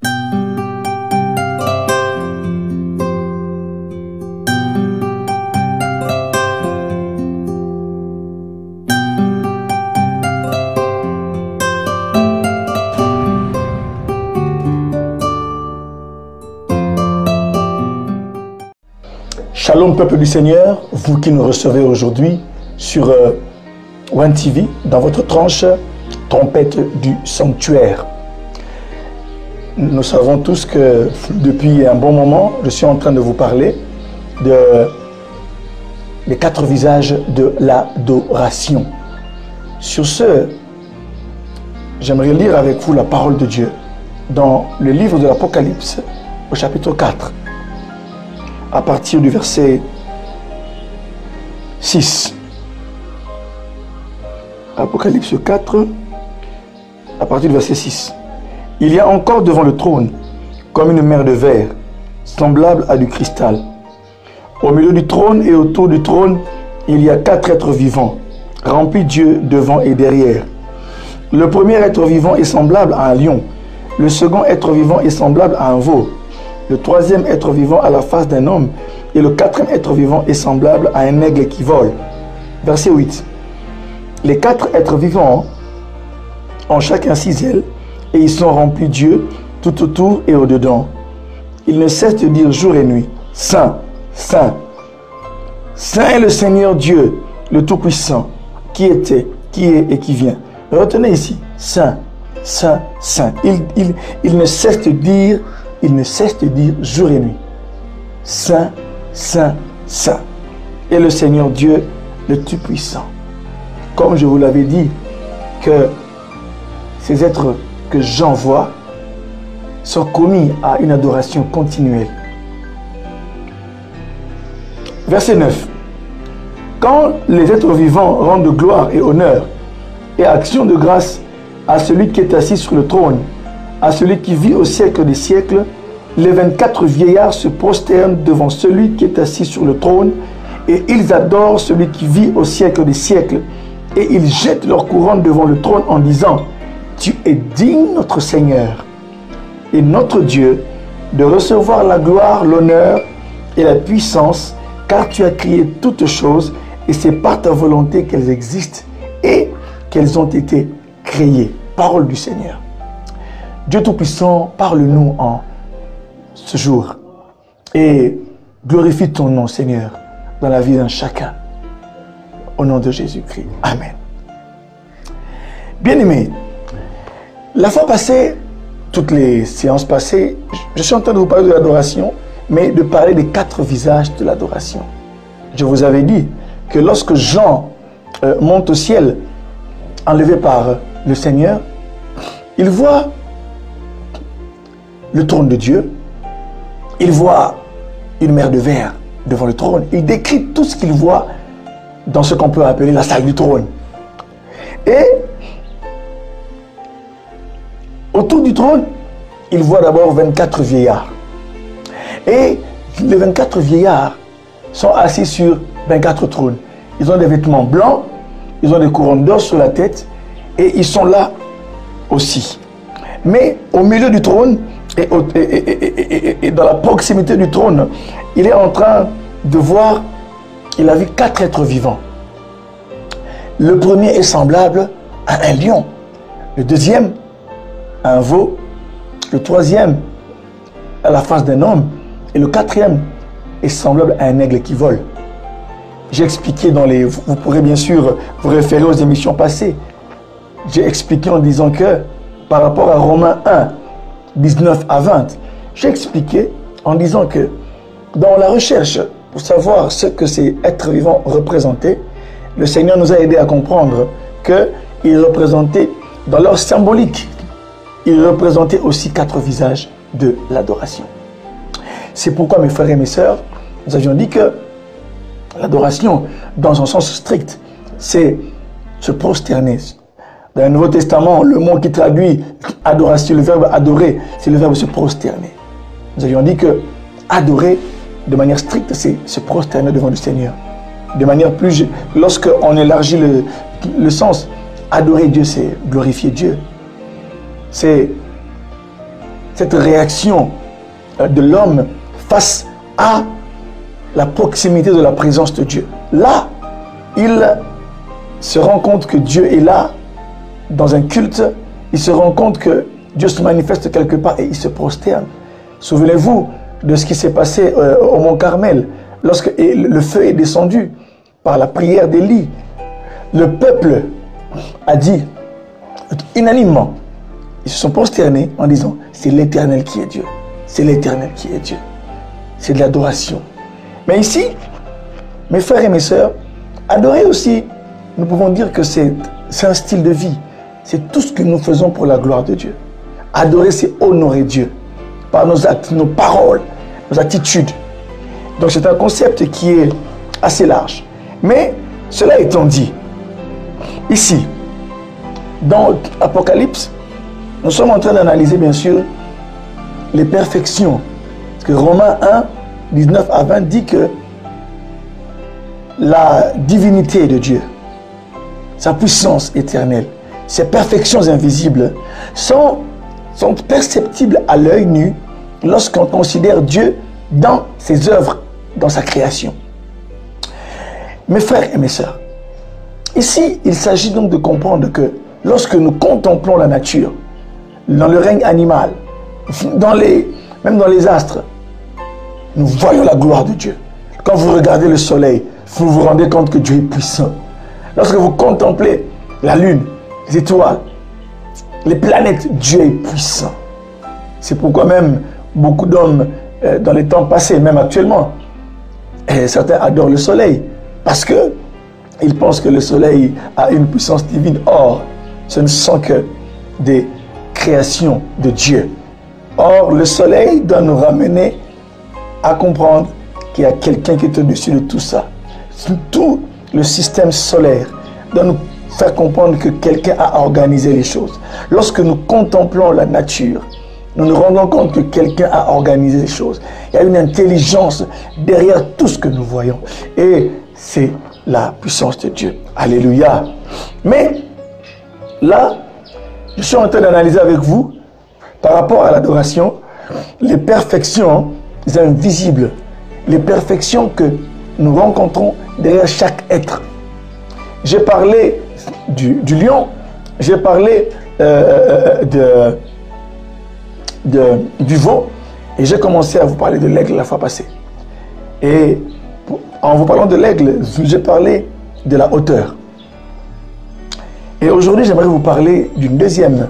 Shalom peuple du Seigneur, vous qui nous recevez aujourd'hui sur One TV, dans votre tranche trompette du sanctuaire. Nous savons tous que depuis un bon moment, je suis en train de vous parler des 4 visages de l'adoration. Sur ce, j'aimerais lire avec vous la parole de Dieu dans le livre de l'Apocalypse au chapitre 4. À partir du verset 6. Apocalypse 4, à partir du verset 6. Il y a encore devant le trône, comme une mer de verre, semblable à du cristal. Au milieu du trône et autour du trône, il y a 4 êtres vivants, remplis d'yeux devant et derrière. Le premier être vivant est semblable à un lion. Le second être vivant est semblable à un veau. Le troisième être vivant a la face d'un homme, et le 4e être vivant est semblable à un aigle qui vole. Verset 8. Les 4 êtres vivants ont chacun 6 ailes, et ils sont remplis d'yeux tout autour et au-dedans. Ils ne cessent de dire jour et nuit, Saint, Saint, Saint est le Seigneur Dieu, le Tout-Puissant, qui était, qui est et qui vient. Retenez ici, Saint, Saint, Saint. Il ne cesse de dire, jour et nuit, Saint, Saint, Saint. Et le Seigneur Dieu, le Tout-Puissant. Comme je vous l'avais dit, que ces êtres que j'envoie sont commis à une adoration continuelle. Verset 9. Quand les êtres vivants rendent gloire et honneur et action de grâce à celui qui est assis sur le trône, à celui qui vit au siècle des siècles, les 24 vieillards se prosternent devant celui qui est assis sur le trône et ils adorent celui qui vit au siècle des siècles. Et ils jettent leur couronne devant le trône en disant, tu es digne, notre Seigneur et notre Dieu, de recevoir la gloire, l'honneur et la puissance, car tu as créé toutes choses et c'est par ta volonté qu'elles existent et qu'elles ont été créées. Parole du Seigneur. Dieu Tout-Puissant, parle-nous en ce jour et glorifie ton nom, Seigneur, dans la vie d'un chacun. Au nom de Jésus-Christ. Amen. Bien-aimés, la fois passée, toutes les séances passées, je suis en train de vous parler de l'adoration, mais de parler des 4 visages de l'adoration. Je vous avais dit que lorsque Jean monte au ciel, enlevé par le Seigneur, il voit le trône de Dieu, il voit une mer de verre devant le trône, il décrit tout ce qu'il voit dans ce qu'on peut appeler la salle du trône. Et autour du trône, il voit d'abord 24 vieillards. Et les 24 vieillards sont assis sur 24 trônes. Ils ont des vêtements blancs, ils ont des couronnes d'or sur la tête et ils sont là aussi. Mais au milieu du trône et dans la proximité du trône, il est en train de voir, il a vu 4 êtres vivants. Le premier est semblable à un lion. Le deuxième, à un veau. Le troisième, à la face d'un homme. Et le 4e est semblable à un aigle qui vole. J'ai expliqué dans les... Vous pourrez bien sûr vous référer aux émissions passées. J'ai expliqué en disant que, par rapport à Romains 1, 19 à 20, j'ai expliqué en disant que dans la recherche pour savoir ce que ces êtres vivants représentaient, le Seigneur nous a aidé à comprendre qu'ils représentaient, dans leur symbolique, ils représentaient aussi 4 visages de l'adoration. C'est pourquoi, mes frères et mes sœurs, nous avions dit que l'adoration, dans un sens strict, c'est se prosterner. Dans le Nouveau Testament, le mot qui traduit adoration, le verbe adorer, c'est le verbe se prosterner. Nous avions dit que adorer, de manière stricte, c'est se prosterner devant le Seigneur. De manière plus... Lorsqu'on élargit le sens, adorer Dieu, c'est glorifier Dieu. C'est cette réaction de l'homme face à la proximité de la présence de Dieu. Là, il se rend compte que Dieu est là, dans un culte, il se rend compte que Dieu se manifeste quelque part et il se prosterne. Souvenez-vous de ce qui s'est passé au mont Carmel, lorsque le feu est descendu par la prière d'Élie. Le peuple a dit, unanimement, ils se sont prosternés en disant, c'est l'Éternel qui est Dieu. C'est l'Éternel qui est Dieu. C'est de l'adoration. Mais ici, mes frères et mes sœurs, adorer aussi, nous pouvons dire que c'est un style de vie. C'est tout ce que nous faisons pour la gloire de Dieu. Adorer, c'est honorer Dieu par nos actes, nos paroles, nos attitudes. Donc c'est un concept qui est assez large. Mais cela étant dit, ici, dans Apocalypse, nous sommes en train d'analyser bien sûr les perfections. Parce que Romains 1, 19 à 20 dit que la divinité de Dieu, sa puissance éternelle, ses perfections invisibles sont perceptibles à l'œil nu lorsqu'on considère Dieu dans ses œuvres, dans sa création. Mes frères et mes sœurs, ici, il s'agit donc de comprendre que lorsque nous contemplons la nature, dans le règne animal, même dans les astres, nous voyons la gloire de Dieu. Quand vous regardez le soleil, vous vous rendez compte que Dieu est puissant. Lorsque vous contemplez la lune, les étoiles, les planètes, Dieu est puissant. C'est pourquoi même beaucoup d'hommes dans les temps passés, même actuellement, certains adorent le soleil parce qu'ils pensent que le soleil a une puissance divine. Or, ce ne sont que des créations de Dieu. Or, le soleil doit nous ramener à comprendre qu'il y a quelqu'un qui est au-dessus de tout ça. Tout le système solaire doit nous faire comprendre que quelqu'un a organisé les choses. Lorsque nous contemplons la nature, nous nous rendons compte que quelqu'un a organisé les choses. Il y a une intelligence derrière tout ce que nous voyons. Et c'est la puissance de Dieu. Alléluia. Mais là, je suis en train d'analyser avec vous, par rapport à l'adoration, les perfections invisibles, les perfections que nous rencontrons derrière chaque être. J'ai parlé du lion, j'ai parlé du veau, et j'ai commencé à vous parler de l'aigle la fois passée. Et en vous parlant de l'aigle, j'ai parlé de la hauteur. Et aujourd'hui, j'aimerais vous parler d'une deuxième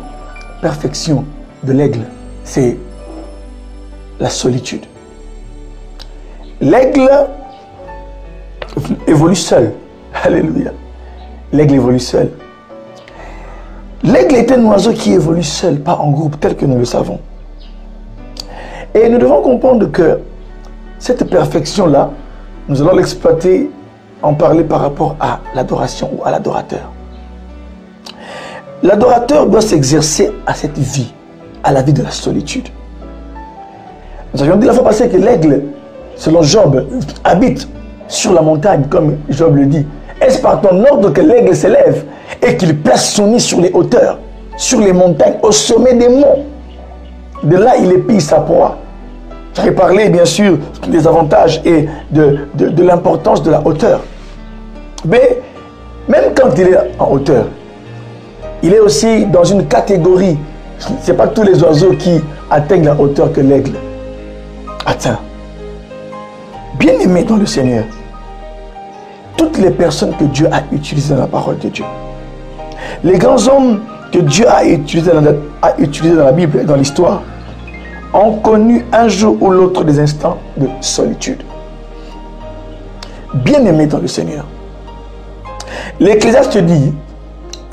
perfection de l'aigle, c'est la solitude. L'aigle évolue seul. Alléluia. L'aigle évolue seul. L'aigle est un oiseau qui évolue seul, pas en groupe, tel que nous le savons. Et nous devons comprendre que cette perfection-là, nous allons l'exploiter, en parler par rapport à l'adoration ou à l'adorateur. L'adorateur doit s'exercer à cette vie, à la vie de la solitude. Nous avions dit la fois passée que l'aigle, selon Job, habite sur la montagne, comme Job le dit. Est-ce par ton ordre que l'aigle s'élève et qu'il place son nid sur les hauteurs, sur les montagnes, au sommet des monts? De là, il épie sa proie. J'avais parlé, bien sûr, des avantages et de l'importance de la hauteur. Mais même quand il est en hauteur, il est aussi dans une catégorie. Ce n'est pas tous les oiseaux qui atteignent la hauteur que l'aigle atteint. Bien-aimés dans le Seigneur, toutes les personnes que Dieu a utilisées dans la parole de Dieu, les grands hommes que Dieu a utilisés dans la Bible et dans l'histoire, ont connu un jour ou l'autre des instants de solitude. Bien-aimés dans le Seigneur, l'Ecclésiaste dit,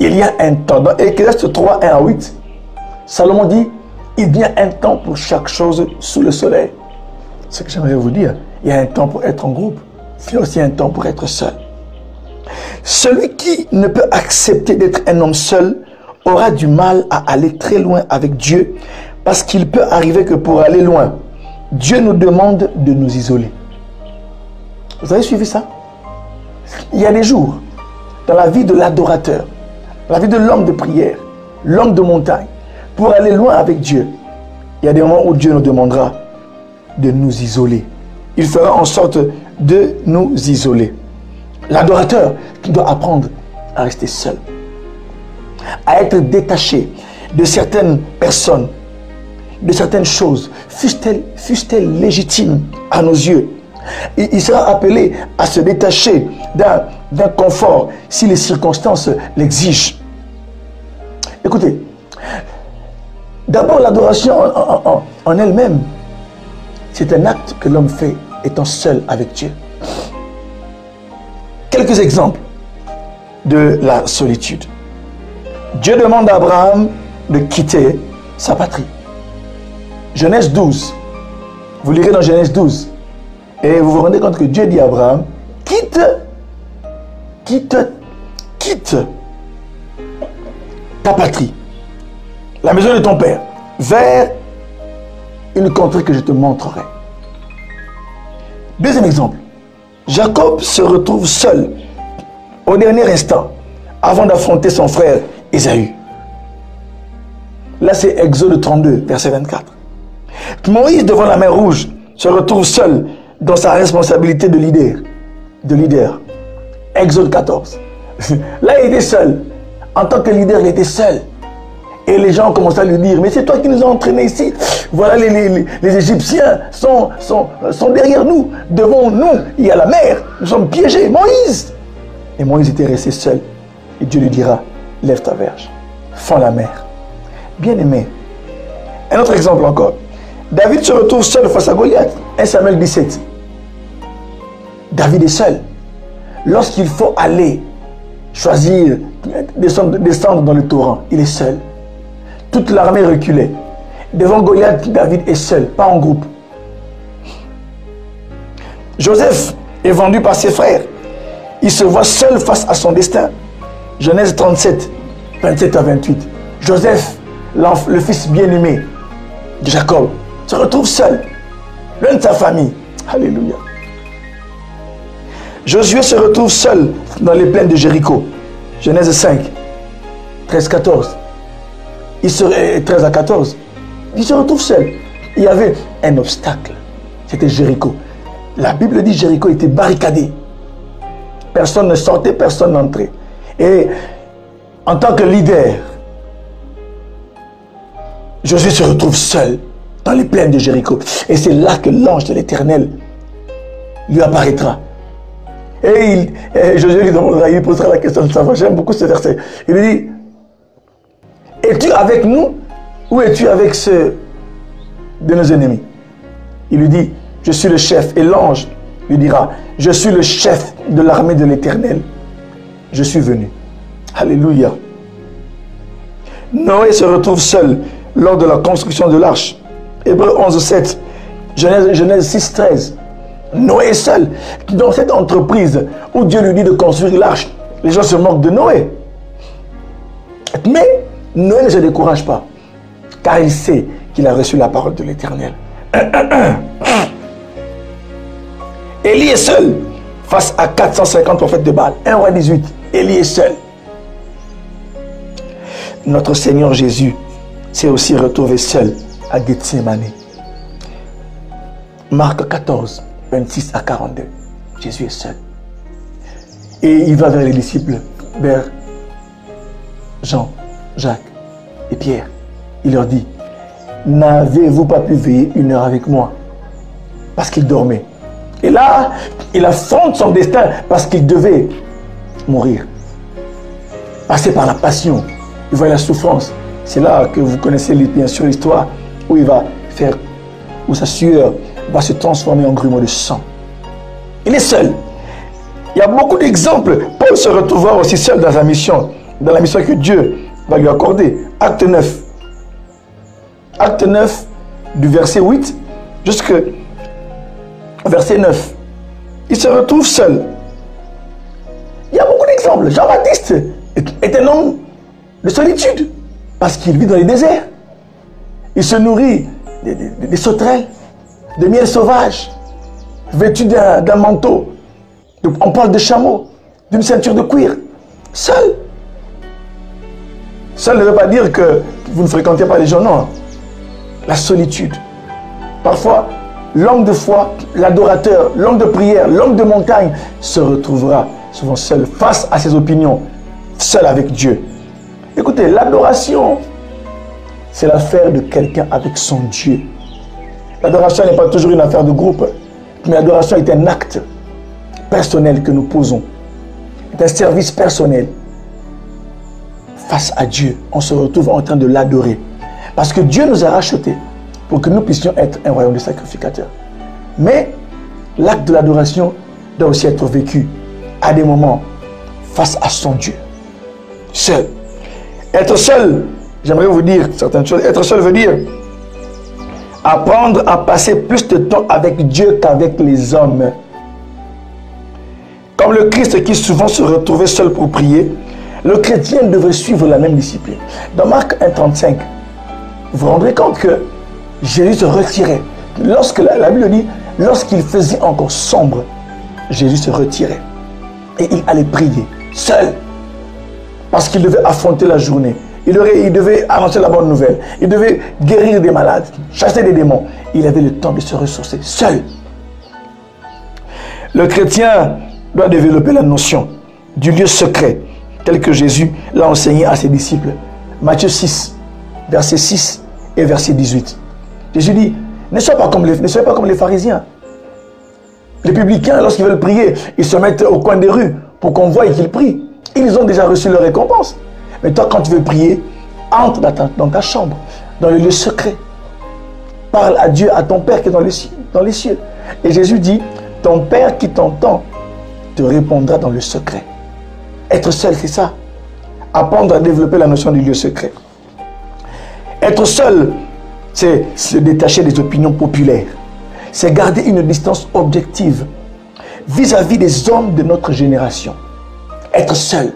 il y a un temps, dans Ecclésiaste 3, 1 à 8, Salomon dit, il y a un temps pour chaque chose sous le soleil. Ce que j'aimerais vous dire, il y a un temps pour être en groupe, il y a aussi un temps pour être seul. Celui qui ne peut accepter d'être un homme seul aura du mal à aller très loin avec Dieu, parce qu'il peut arriver que pour aller loin, Dieu nous demande de nous isoler. Vous avez suivi ça? Il y a des jours, dans la vie de l'adorateur, la vie de l'homme de prière, l'homme de montagne, pour aller loin avec Dieu, il y a des moments où Dieu nous demandera de nous isoler. Il fera en sorte de nous isoler. L'adorateur doit apprendre à rester seul, à être détaché de certaines personnes, de certaines choses, fussent-elles légitimes à nos yeux. Il sera appelé à se détacher d'un confort si les circonstances l'exigent. Écoutez, d'abord l'adoration en elle-même, c'est un acte que l'homme fait étant seul avec Dieu. Quelques exemples de la solitude. Dieu demande à Abraham de quitter sa patrie. Genèse 12. Vous lirez dans Genèse 12. Et vous vous rendez compte que Dieu dit à Abraham, quitte ta patrie, la maison de ton père, vers une contrée que je te montrerai. Deuxième exemple. Jacob se retrouve seul au dernier instant avant d'affronter son frère Ésaü. Là, c'est Exode 32, verset 24. Moïse, devant la mer Rouge, se retrouve seul dans sa responsabilité de leader. Exode 14. Là, il était seul. En tant que leader, il était seul. Et les gens commencent à lui dire, mais c'est toi qui nous as entraînés ici. Voilà, les Égyptiens sont derrière nous. Devant nous, il y a la mer. Nous sommes piégés. Moïse. Et Moïse était resté seul. Et Dieu lui dira, lève ta verge, fends la mer. Bien-aimé. Un autre exemple encore. David se retrouve seul face à Goliath. 1 Samuel 17. David est seul. Lorsqu'il faut aller choisir, descendre dans le torrent, il est seul. Toute l'armée reculait. Devant Goliath, David est seul, pas en groupe. Joseph est vendu par ses frères. Il se voit seul face à son destin. Genèse 37, 27 à 28. Joseph, le fils bien-aimé de Jacob, se retrouve seul, loin de sa famille. Alléluia. Josué se retrouve seul dans les plaines de Jéricho. Genèse 5, 13-14. 13 à 14. Il se retrouve seul. Il y avait un obstacle. C'était Jéricho. La Bible dit que Jéricho était barricadé. Personne ne sortait, personne n'entrait. Et en tant que leader, Josué se retrouve seul dans les plaines de Jéricho. Et c'est là que l'ange de l'Éternel lui apparaîtra. Et Josué lui demandera, il lui posera la question de savoir. J'aime beaucoup ce verset. Il lui dit, es-tu avec nous ou es-tu avec ceux de nos ennemis? Il lui dit, je suis le chef. Et l'ange lui dira, je suis le chef de l'armée de l'Éternel. Je suis venu. Alléluia. Noé se retrouve seul lors de la construction de l'arche. Hébreux 11, 7. Genèse 6, 13. Noé est seul dans cette entreprise où Dieu lui dit de construire l'arche. Les gens se moquent de Noé. Mais Noé ne se décourage pas, car il sait qu'il a reçu la parole de l'Éternel. Élie est seul face à 450 prophètes de Baal. 1 roi 18. Élie est seul. Notre Seigneur Jésus s'est aussi retrouvé seul à Gethsémane. Marc 14, 26 à 42. Jésus est seul. Et il va vers les disciples, vers Jean, Jacques et Pierre. Il leur dit, n'avez-vous pas pu veiller 1 heure avec moi? Parce qu'il dormait. Et là, il affronte son destin parce qu'il devait mourir. Passer par la passion. Il voit la souffrance. C'est là que vous connaissez bien sûr l'histoire où il va faire, où sa sueur va se transformer en grumeaux de sang. Il est seul. Il y a beaucoup d'exemples. Paul se retrouvera aussi seul dans sa mission, dans la mission que Dieu va lui accorder. Acte 9. Acte 9, du verset 8 jusqu'au verset 9. Il se retrouve seul. Il y a beaucoup d'exemples. Jean-Baptiste est un homme de solitude parce qu'il vit dans les déserts. Il se nourrit des sauterelles, de miel sauvage, vêtu d'un manteau. On parle de chameau, d'une ceinture de cuir. Seul. Seul ne veut pas dire que vous ne fréquentez pas les gens, non. la solitude. Parfois, l'homme de foi, l'adorateur, l'homme de prière, l'homme de montagne se retrouvera souvent seul face à ses opinions, seul avec Dieu. Écoutez, l'adoration, c'est l'affaire de quelqu'un avec son Dieu. L'adoration n'est pas toujours une affaire de groupe, mais l'adoration est un acte personnel que nous posons, c'est un service personnel. Face à Dieu, on se retrouve en train de l'adorer. Parce que Dieu nous a rachetés pour que nous puissions être un royaume de sacrificateurs. Mais l'acte de l'adoration doit aussi être vécu à des moments face à son Dieu. Seul. Être seul, j'aimerais vous dire certaines choses. Être seul veut dire apprendre à passer plus de temps avec Dieu qu'avec les hommes. Comme le Christ qui souvent se retrouvait seul pour prier, le chrétien devrait suivre la même discipline. Dans Marc 1,35, vous vous rendrez compte que Jésus se retirait. Lorsque la Bible dit, lorsqu'il faisait encore sombre, Jésus se retirait. Et il allait prier, seul. Parce qu'il devait affronter la journée. Il devait annoncer la bonne nouvelle. Il devait guérir des malades, chasser des démons. Il avait le temps de se ressourcer, seul. Le chrétien doit développer la notion du lieu secret, tel que Jésus l'a enseigné à ses disciples. Matthieu 6, verset 6 et verset 18. Jésus dit, ne soyez pas comme les pharisiens. Les publicains, lorsqu'ils veulent prier, ils se mettent au coin des rues pour qu'on voie qu'ils prient. Ils ont déjà reçu leur récompense. Mais toi, quand tu veux prier, entre dans ta chambre, dans le lieu secret. Parle à Dieu, à ton Père qui est dans les cieux. Et Jésus dit, ton Père qui t'entend te répondra dans le secret. Être seul, c'est ça. Apprendre à développer la notion du lieu secret. Être seul, c'est se détacher des opinions populaires. C'est garder une distance objective vis-à-vis des hommes de notre génération. Être seul.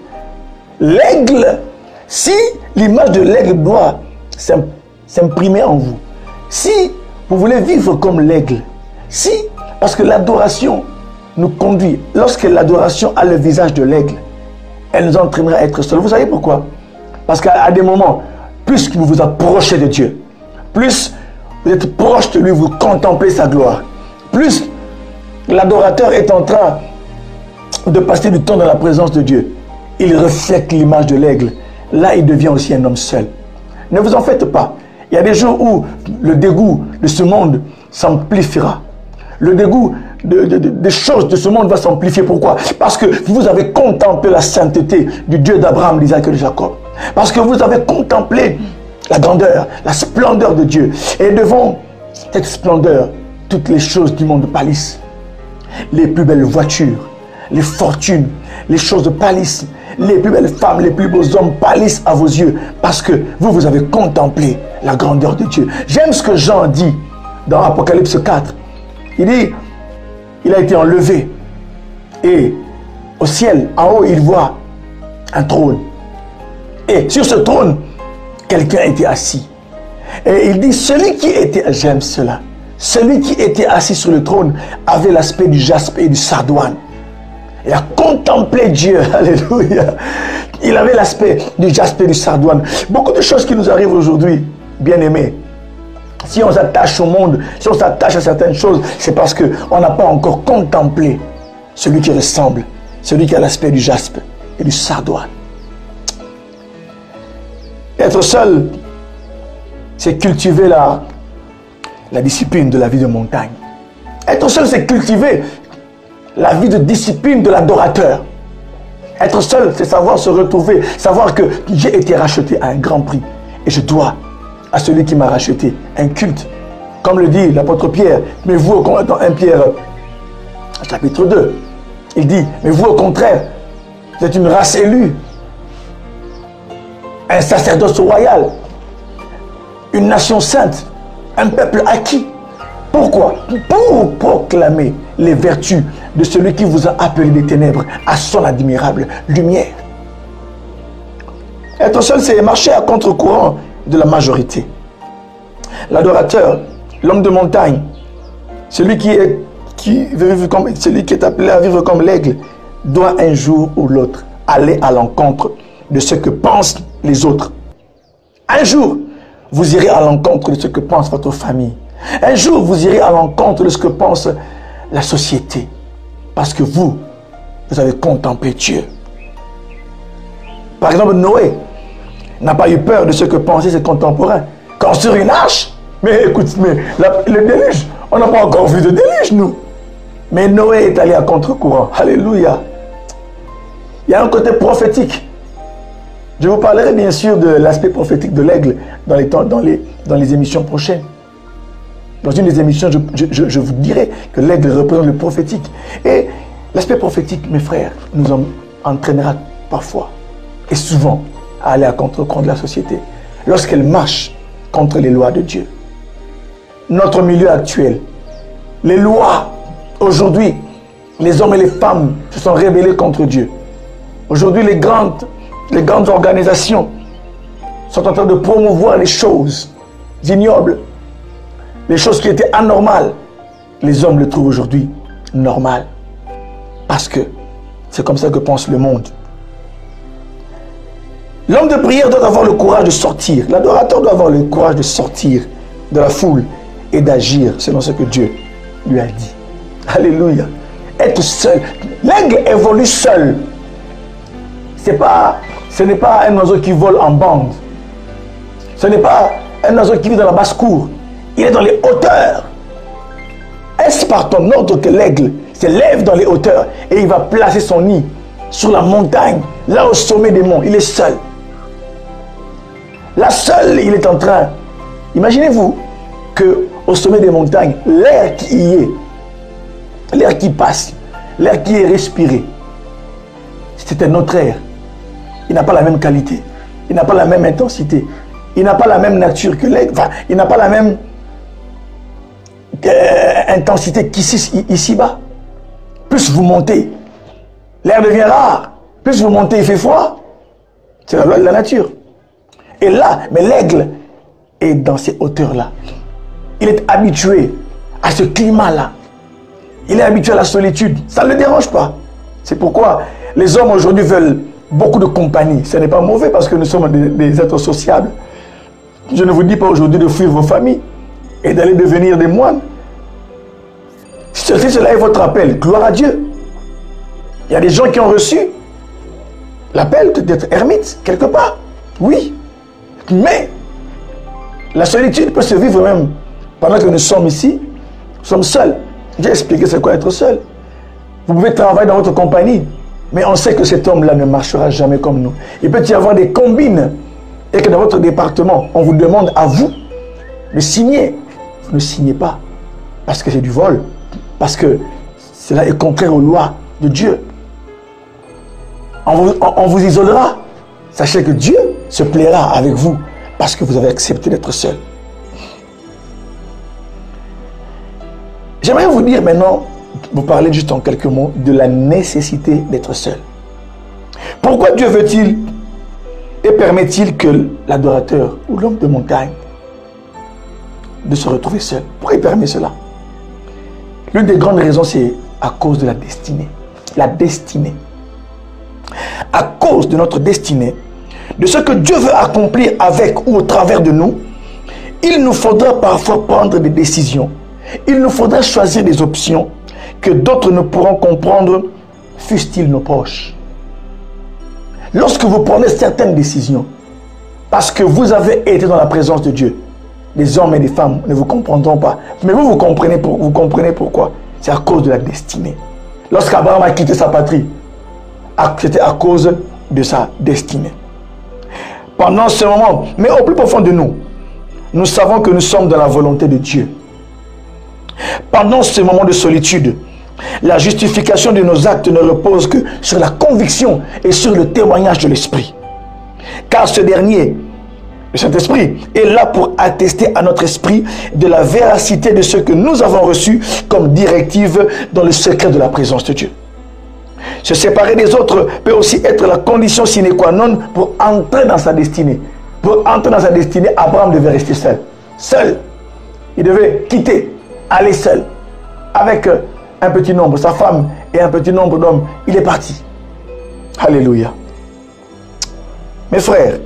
L'aigle, si l'image de l'aigle doit s'imprimer en vous, si vous voulez vivre comme l'aigle, parce que l'adoration nous conduit, lorsque l'adoration a le visage de l'aigle, elle nous entraînera à être seuls. Vous savez pourquoi? Parce qu'à des moments, plus que vous vous approchez de Dieu, plus vous êtes proche de lui, vous contemplez sa gloire, plus l'adorateur est en train de passer du temps dans la présence de Dieu, il reflète l'image de l'aigle. Là, il devient aussi un homme seul. Ne vous en faites pas. Il y a des jours où le dégoût de ce monde s'amplifiera. Le dégoût des choses de ce monde va s'amplifier. Pourquoi? Parce que vous avez contemplé la sainteté du Dieu d'Abraham, d'Isaac et de Jacob. Parce que vous avez contemplé la grandeur, la splendeur de Dieu. Et devant cette splendeur, toutes les choses du monde pâlissent. Les plus belles voitures, les fortunes, les choses pâlissent. Les plus belles femmes, les plus beaux hommes pâlissent à vos yeux. Parce que vous avez contemplé la grandeur de Dieu. J'aime ce que Jean dit dans Apocalypse 4. Il dit, il a été enlevé. Et au ciel, en haut, il voit un trône. Et sur ce trône, quelqu'un était assis. Et il dit, celui qui était, j'aime cela, celui qui était assis sur le trône avait l'aspect du jaspe et du sardoine. Il a contemplé Dieu, alléluia. Il avait l'aspect du jaspe et du sardoine. Beaucoup de choses qui nous arrivent aujourd'hui, bien aimés. Si on s'attache au monde, si on s'attache à certaines choses, c'est parce qu'on n'a pas encore contemplé celui qui ressemble, celui qui a l'aspect du jaspe et du sardoine. Être seul, c'est cultiver la discipline de la vie de montagne. Être seul, c'est cultiver la vie de discipline de l'adorateur. Être seul, c'est savoir se retrouver, savoir que j'ai été racheté à un grand prix. Et je dois à celui qui m'a racheté un culte. Comme le dit l'apôtre Pierre, mais vous, dans 1 Pierre, chapitre 2, il dit, mais vous au contraire, vous êtes une race élue, un sacerdoce royal, une nation sainte, un peuple acquis. Pourquoi? Pour proclamer les vertus de celui qui vous a appelé des ténèbres à son admirable lumière. Être seul, c'est marcher à contre-courant de la majorité. L'adorateur, l'homme de montagne, celui qui est appelé à vivre comme l'aigle, doit un jour ou l'autre aller à l'encontre de ce que pensent les autres. Un jour, vous irez à l'encontre de ce que pense votre famille. Un jour, vous irez à l'encontre de ce que pense la société. Parce que vous avez contemplé Dieu. Par exemple, Noé n'a pas eu peur de ce que pensaient ses contemporains. Construire une arche? Mais écoute, le déluge, on n'a pas encore vu de déluge, nous. Mais Noé est allé à contre-courant. Alléluia. Il y a un côté prophétique. Je vous parlerai bien sûr de l'aspect prophétique de l'aigle dans les émissions prochaines. Dans une des émissions, je vous dirai que l'aigle représente le prophétique. Et l'aspect prophétique, mes frères, nous entraînera parfois et souvent à aller à contre-courant de la société lorsqu'elle marche contre les lois de Dieu. Notre milieu actuel, les lois, aujourd'hui, les hommes et les femmes se sont rebellés contre Dieu. Aujourd'hui, les grandes organisations sont en train de promouvoir les choses ignobles, les choses qui étaient anormales. Les hommes le trouvent aujourd'hui normal. Parce que c'est comme ça que pense le monde. L'homme de prière doit avoir le courage de sortir. L'adorateur doit avoir le courage de sortir de la foule et d'agir selon ce que Dieu lui a dit. Alléluia. Être seul. L'aigle évolue seul. Ce n'est pas un oiseau qui vole en bande. Ce n'est pas un oiseau qui vit dans la basse-cour. Il est dans les hauteurs. Est-ce par ton ordre que l'aigle s'élève dans les hauteurs et il va placer son nid sur la montagne, là au sommet des monts? Il est seul. Là seul, il est en train. Imaginez-vous qu'au sommet des montagnes, l'air qui y est, l'air qui passe, l'air qui est respiré, c'est un autre air. Il n'a pas la même qualité, il n'a pas la même intensité, il n'a pas la même nature que l'aigle, enfin, il n'a pas la même intensité qu'ici-bas. Plus vous montez, l'air devient rare. Plus vous montez, il fait froid. C'est la loi de la nature. Et là, mais l'aigle est dans ces hauteurs-là. Il est habitué à ce climat-là. Il est habitué à la solitude. Ça ne le dérange pas. C'est pourquoi les hommes aujourd'hui veulent beaucoup de compagnie. Ce n'est pas mauvais parce que nous sommes des êtres sociables. Je ne vous dis pas aujourd'hui de fuir vos familles et d'aller devenir des moines. Si cela est votre appel, gloire à Dieu. Il y a des gens qui ont reçu l'appel d'être ermite quelque part. Oui. Mais la solitude peut se vivre même pendant que nous sommes ici. Nous sommes seuls. J'ai expliqué c'est quoi être seul. Vous pouvez travailler dans votre compagnie, mais on sait que cet homme-là ne marchera jamais comme nous. Il peut y avoir des combines et que dans votre département, on vous demande à vous de signer. Vous ne signez pas parce que c'est du vol, parce que cela est contraire aux lois de Dieu. On vous isolera. Sachez que Dieu se plaira avec vous parce que vous avez accepté d'être seul. J'aimerais vous dire maintenant, vous parler juste en quelques mots de la nécessité d'être seul. Pourquoi Dieu veut-il et permet-il que l'adorateur ou l'homme de montagne de se retrouver seul? Pourquoi il permet cela? L'une des grandes raisons, c'est à cause de la destinée. La destinée. À cause de notre destinée, de ce que Dieu veut accomplir avec ou au travers de nous, il nous faudra parfois prendre des décisions. Il nous faudra choisir des options que d'autres ne pourront comprendre, fussent-ils nos proches. Lorsque vous prenez certaines décisions, parce que vous avez été dans la présence de Dieu, les hommes et les femmes ne vous comprendront pas. Mais vous comprenez pourquoi. C'est à cause de la destinée. Lorsqu'Abraham a quitté sa patrie, c'était à cause de sa destinée. Pendant ce moment, mais au plus profond de nous, nous savons que nous sommes dans la volonté de Dieu. Pendant ce moment de solitude, la justification de nos actes ne repose que sur la conviction et sur le témoignage de l'Esprit. Car ce dernier, le Saint-Esprit, est là pour attester à notre esprit de la véracité de ce que nous avons reçu comme directive dans le secret de la présence de Dieu. Se séparer des autres peut aussi être la condition sine qua non pour entrer dans sa destinée. Pour entrer dans sa destinée, Abraham devait rester seul. Seul. Il devait quitter, aller seul. Avec un petit nombre, sa femme et un petit nombre d'hommes. Il est parti. Alléluia. Mes frères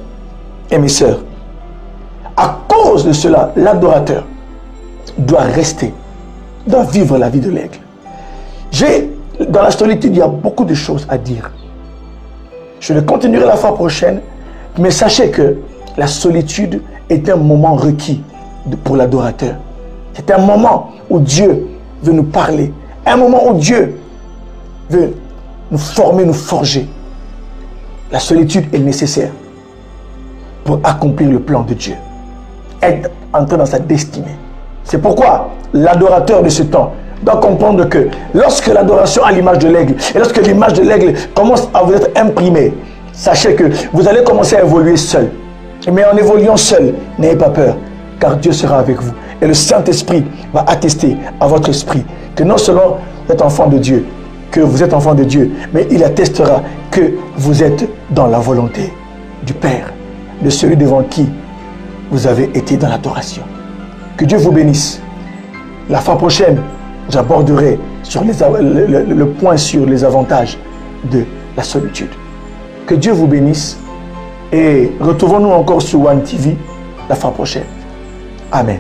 et mes sœurs, à cause de cela, l'adorateur doit rester, doit vivre la vie de l'aigle. Dans la solitude, il y a beaucoup de choses à dire. Je le continuerai la fois prochaine, mais sachez que la solitude est un moment requis pour l'adorateur. C'est un moment où Dieu veut nous parler, un moment où Dieu veut nous former, nous forger. La solitude est nécessaire pour accomplir le plan de Dieu, être entré dans sa destinée. C'est pourquoi l'adorateur de ce temps doit comprendre que lorsque l'adoration à l'image de l'aigle, et lorsque l'image de l'aigle commence à vous être imprimée, sachez que vous allez commencer à évoluer seul. Mais en évoluant seul, n'ayez pas peur, car Dieu sera avec vous. Et le Saint-Esprit va attester à votre esprit que non seulement vous êtes enfant de Dieu, mais il attestera que vous êtes dans la volonté du Père, de celui devant qui vous avez été dans l'adoration. Que Dieu vous bénisse. La fois prochaine, j'aborderai sur le point sur les avantages de la solitude. Que Dieu vous bénisse et retrouvons-nous encore sur One TV la fois prochaine. Amen.